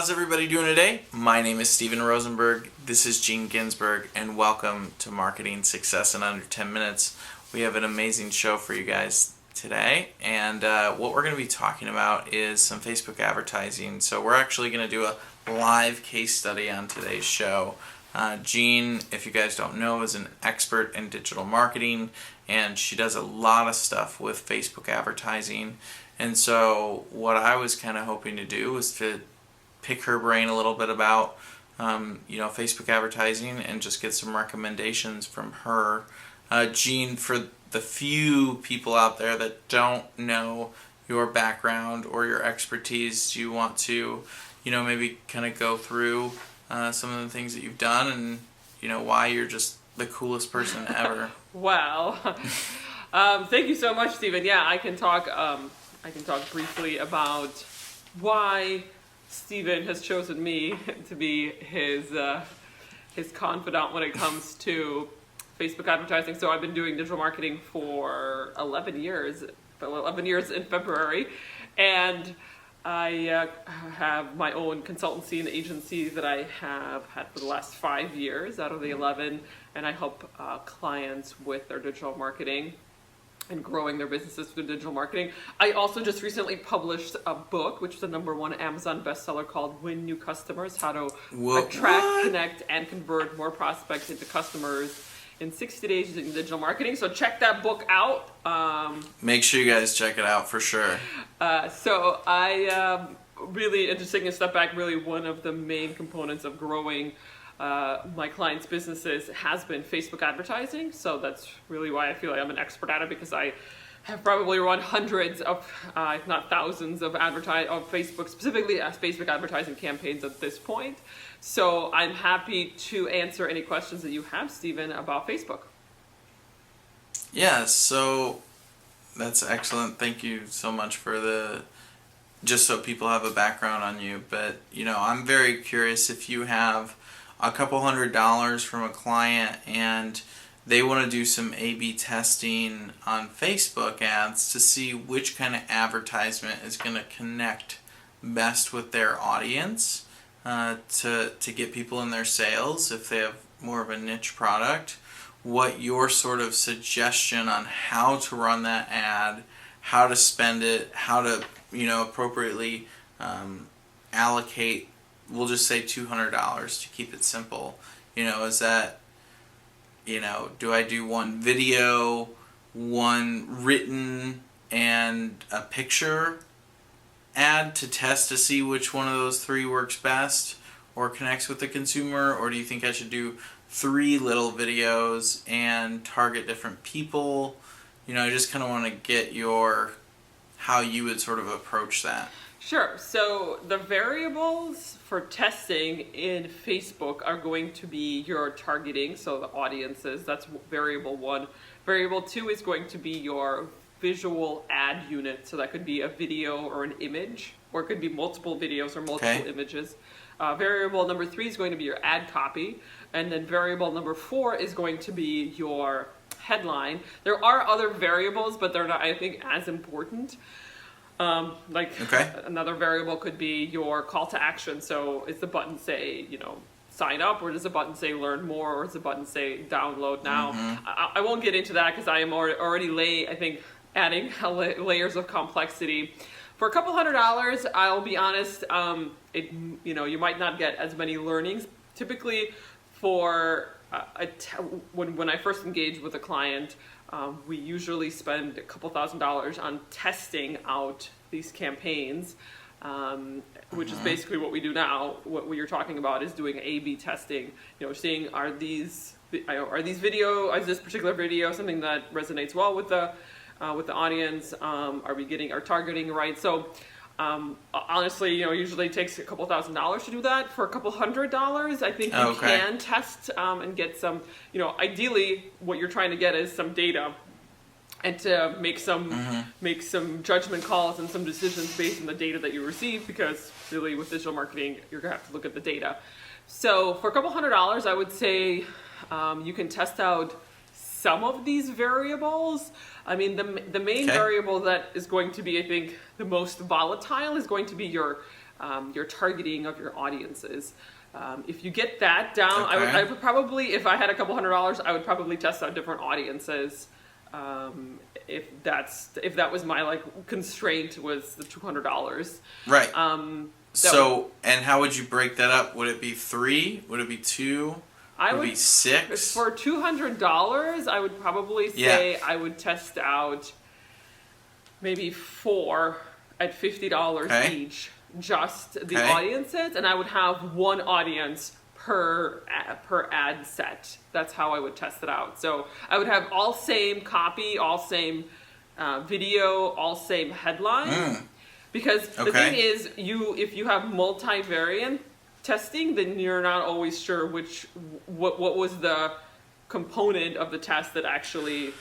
How's everybody doing today? My name is Steven Rosenberg. This is Ginzburg, and welcome to Marketing Success in Under 10 Minutes. We have an amazing show for you guys today, and what we're going to be talking about is some Facebook advertising. So we're actually going to do a live case study on today's show. Jean, if you guys don't know, is an expert in digital marketing, and she does a lot of stuff with Facebook advertising. And so what I was kind of hoping to do was to pick her brain a little bit about Facebook advertising and just get some recommendations from her. Jean, for the few people out there that don't know your background or your expertise, do you want to maybe kind of go through some of the things that you've done and why you're just the coolest person ever? Wow. Thank you so much, Steven. Yeah, I can talk briefly about why Steven has chosen me to be his confidant when it comes to Facebook advertising. So I've been doing digital marketing for 11 years in February, and I have my own consultancy and agency that I have had for the last 5 years out of the 11, and I help clients with their digital marketing and growing their businesses through digital marketing. I also just recently published a book, which is a #1 Amazon bestseller, called Win New Customers: How to Attract, Connect, and Convert More Prospects into Customers in 60 Days Using Digital Marketing. So check that book out. Make sure you guys check it out for sure. So I really interesting to step back. Really, one of the main components of growing my clients' businesses has been Facebook advertising. So that's really why I feel like I'm an expert at it, because I have probably run hundreds of, if not thousands of Facebook, specifically as Facebook advertising campaigns at this point. So I'm happy to answer any questions that you have, Steven, about Facebook. Yeah, so that's excellent. Thank you so much for just so people have a background on you. But, I'm very curious if you have a couple $100 from a client and they want to do some A/B testing on Facebook ads to see which kind of advertisement is going to connect best with their audience to get people in their sales if they have more of a niche product. What your sort of suggestion on how to run that ad, how to spend it, how to appropriately allocate, we'll just say $200 to keep it simple. Is that, do I do one video, one written, and a picture ad to test to see which one of those three works best or connects with the consumer? Or do you think I should do 3 little videos and target different people? I just kind of want to get how you would sort of approach that. Sure. So the variables for testing in Facebook are going to be your targeting, so the audiences. That's variable 1. Variable 2 is going to be your visual ad unit. So that could be a video or an image, or it could be multiple videos or multiple images. Variable number 3 is going to be your ad copy. And then variable number 4 is going to be your headline. There are other variables, but they're not, I think, as important. Another variable could be your call to action. So is the button say, sign up, or does the button say learn more, or does the button say download now? Mm-hmm. I won't get into that because I am already adding layers of complexity. For a couple $100, I'll be honest, you might not get as many learnings. Typically, for when I first engage with a client, we usually spend a couple $1,000s on testing out these campaigns, which is basically what we do now. What you're talking about is doing A/B testing. Seeing is this particular video something that resonates well with the audience? Are we getting our targeting right? So honestly, usually it takes a couple $1,000s to do that. For a couple $100, I think you can test and get some, ideally what you're trying to get is some data and to make some judgment calls and some decisions based on the data that you receive, because really with digital marketing, you're gonna have to look at the data. So for a couple $100, I would say you can test out some of these variables. I mean, the main variable that is going to be, I think, the most volatile is going to be your your targeting of your audiences. If you get that down, Okay. I would probably, if I had a couple $100, I would probably test out different audiences. If that was my like constraint, was the $200. Right. So So, and how would you break that up? Would it be 3? Would it be 2? I Would it would be 6? for $200. I would probably say I would test out maybe 4 at $50 Okay. each, just the Okay. audiences, and I would have one audience per ad set. That's how I would test it out. So I would have all same copy, all same video, all same headline. Because the Okay. thing is, if you have multivariate testing, then you're not always sure what was the component of the test that actually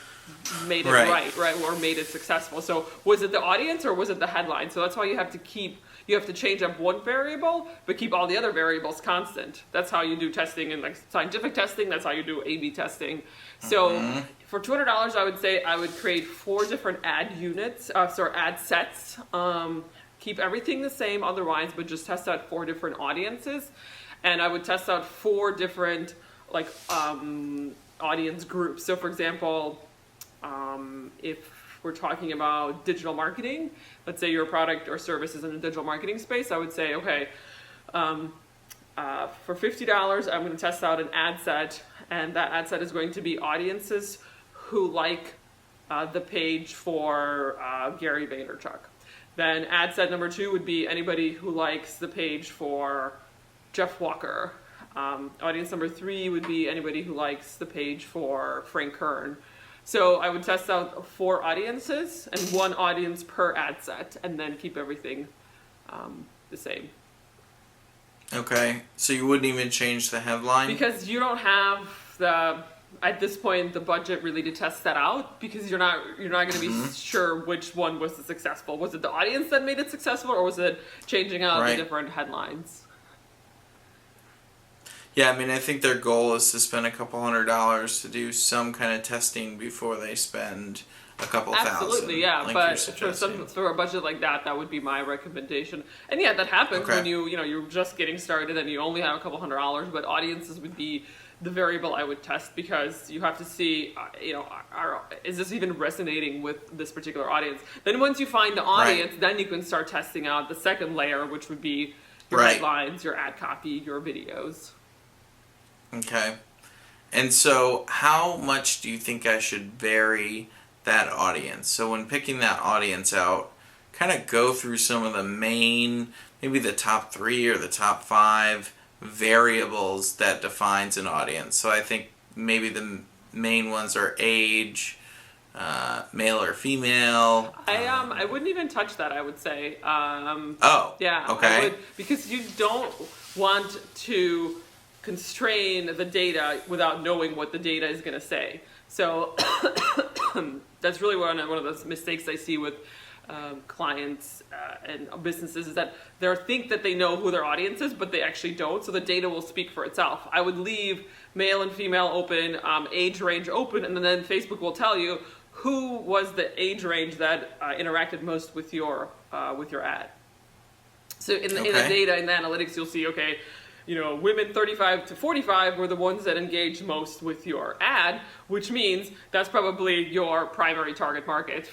made it right, or made it successful. So was it the audience or was it the headline? So that's why you have to change up one variable, but keep all the other variables constant. That's how you do testing in like scientific testing. That's how you do A/B testing. So for $200, I would say I would create 4 different ad units, ad sets. Keep everything the same otherwise, but just test out 4 different audiences, and I would test out 4 different audience groups. So for example, if we're talking about digital marketing, let's say your product or service is in the digital marketing space, I would say, okay, for $50, I'm going to test out an ad set, and that ad set is going to be audiences who like the page for Gary Vaynerchuk. Then ad set number 2 would be anybody who likes the page for Jeff Walker. Audience number 3 would be anybody who likes the page for Frank Kern. So I would test out 4 audiences and 1 audience per ad set, and then keep everything the same. Okay, so you wouldn't even change the headline? Because you don't have at this point the budget really to test that out, because you're not going to be sure which one was the successful. Was it the audience that made it successful, or was it changing out the different headlines? Yeah, I mean, I think their goal is to spend a couple $100 to do some kind of testing before they spend a couple thousand. Absolutely, yeah. Like but you're for a budget like that, that would be my recommendation. And yeah, that happens when you're just getting started and you only have a couple $100. But audiences would be the variable I would test, because you have to see, is this even resonating with this particular audience? Then once you find the audience, then you can start testing out the second layer, which would be your headlines, your ad copy, your videos. Okay. And so how much do you think I should vary that audience? So when picking that audience out, kind of go through some of the main, maybe the top 3 or the top 5 variables that defines an audience. So I think maybe the main ones are age, male or female. I wouldn't even touch that, I would say. Yeah. Okay. I would, because you don't want to constrain the data without knowing what the data is going to say. So that's really one of those mistakes I see with clients and businesses, is that they think that they know who their audience is, but they actually don't. So the data will speak for itself. I would leave male and female open, age range open, and then Facebook will tell you who was the age range that interacted most with your ad. So in the data, in the analytics, you'll see, okay, women 35 to 45 were the ones that engaged most with your ad, which means that's probably your primary target market.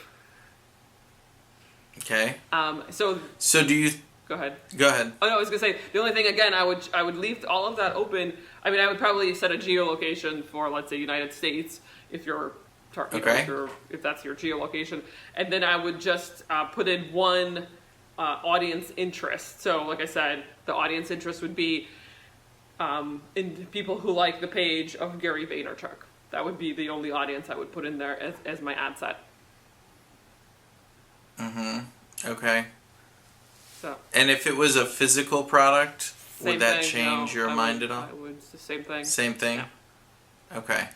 Okay. So do you... Go ahead. Go ahead. Oh no, I was gonna say, the only thing, again, I would leave all of that open. I mean, I would probably set a geolocation for, let's say, United States, if you're if that's your geolocation, and then I would just put in one audience interest. So, like I said, the audience interest would be in people who like the page of Gary Vaynerchuk. That would be the only audience I would put in there as my ad set. Okay. So. And if it was a physical product, would that thing, change your mind at all? I would. It's the same thing. Same thing? Yeah. Okay.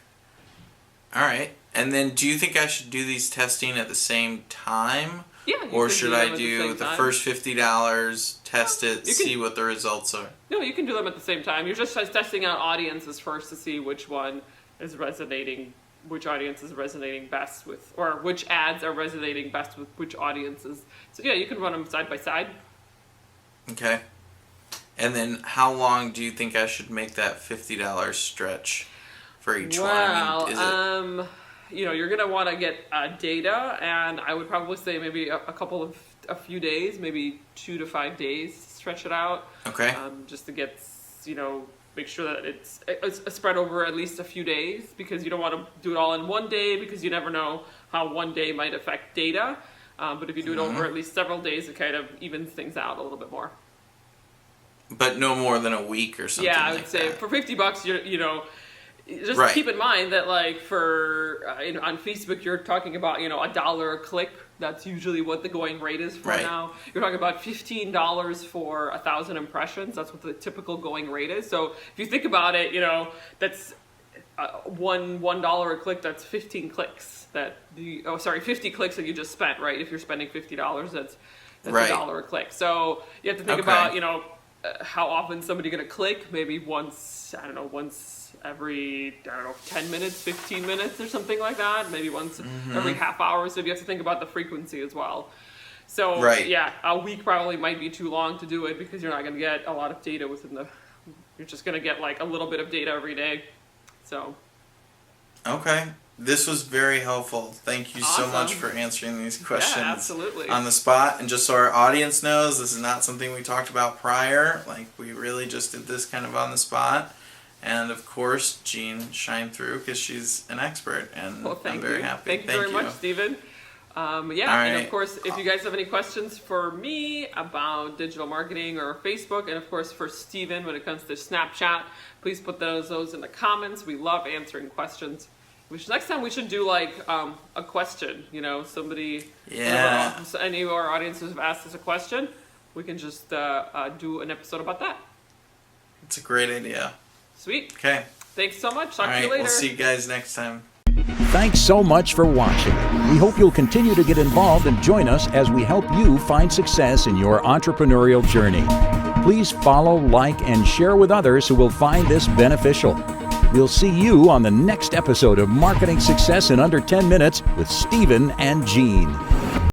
All right. And then do you think I should do these testing at the same time? Yeah. Or should I do the first $50, test it, see what the results are? No, you can do them at the same time. You're just testing out audiences first to see which one is resonating, which audience is resonating best with, or which ads are resonating best with which audiences. So yeah, you can run them side by side. Okay. And then how long do you think I should make that $50 stretch for each one? I mean, is it... You're going to want to get data, and I would probably say maybe a few days, maybe 2 to 5 days, stretch it out. Okay. Just to get, make sure that it's spread over at least a few days, because you don't want to do it all in one day, because you never know how one day might affect data. But if you do it over at least several days, it kind of evens things out a little bit more. But no more than a week or something. Yeah, I would say for $50, just keep in mind that on Facebook you're talking about $1 a click. That's usually what the going rate is for now. You're talking about $15 for 1,000 impressions. That's what the typical going rate is. So if you think about it, that's $1 a click. That's 15 clicks. 50 clicks that you just spent. Right? If you're spending $50, that's $1 a click. So you have to think about how often somebody going to click. Maybe once every 10 minutes, 15 minutes or something like that. Maybe once every half hour. So you have to think about the frequency as well. So a week probably might be too long to do it, because you're not going to get a lot of data you're just going to get like a little bit of data every day. So. Okay. This was very helpful. Thank you so much for answering these questions on the spot. And just so our audience knows, this is not something we talked about prior. Like, we really just did this kind of on the spot. And of course, Jean shined through because she's an expert, and I'm very happy. Thank you very much, Stephen. And of course, if you guys have any questions for me about digital marketing or Facebook, and of course for Stephen when it comes to Snapchat, please put those in the comments. We love answering questions. Next time we should do like a question. Somebody, any of our audiences have asked us a question, we can just do an episode about that. It's a great idea. Sweet. Okay. Thanks so much. Talk to you later. We'll see you guys next time. Thanks so much for watching. We hope you'll continue to get involved and join us as we help you find success in your entrepreneurial journey. Please follow, like, and share with others who will find this beneficial. We'll see you on the next episode of Marketing Success in Under 10 Minutes with Stephen and Jean.